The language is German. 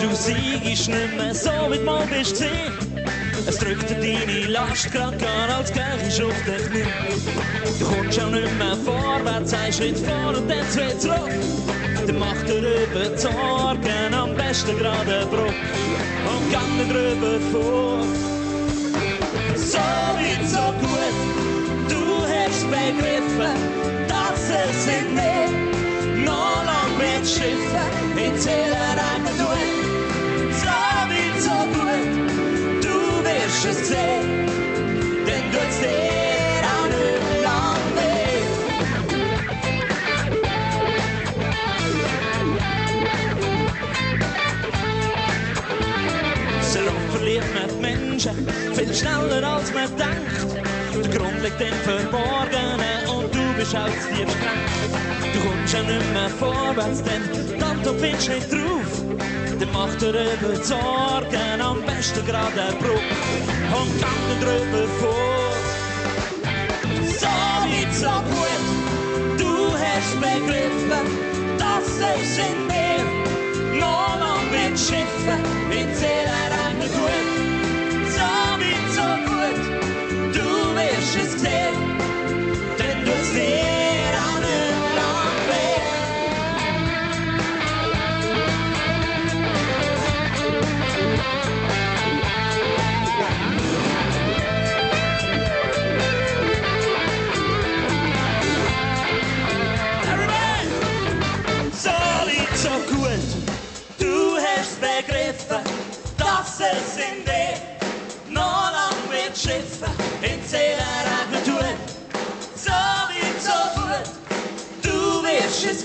Du siegst nicht mehr so, wie du mal bist gesehen. Es drückt dir deine Last grad gar als gleich auf dich Knie. Du kommst auch nicht mehr vorwärts, ein Schritt vor und dann zwei zurück. Dann macht dir über die Sorgen am besten gerade eine Brücke und geht nicht drüber vor. So weit, so gut, du hast begriffen, dass es in mir noch lang wird schiffen, in Seelen reingedrückt. So gut, du wirst es sehen, denn tut's dir auch nicht lang weh. So verliert man die Menschen viel schneller als man denkt. Der Grund liegt im Verborgenen und du bist auch zu tief gekränkt. Du kommst ja nicht mehr vorwärts, denn dann du findest nicht drauf. Dann macht über die Sorgen am besten gerade eine Brücke und geht nicht drüber vor. So weit, so gut, du hast begriffen, dass es in mir noch lang wird schiffen, in Seelen rein gut. So weit, so gut, du wirst es sehen, denn du es dir auch nicht lang weh. So gut, du hast begriffen, dass es in dir noch lang wird schiffen, in Seelen regnen tut. So weit, so gut, du wirst es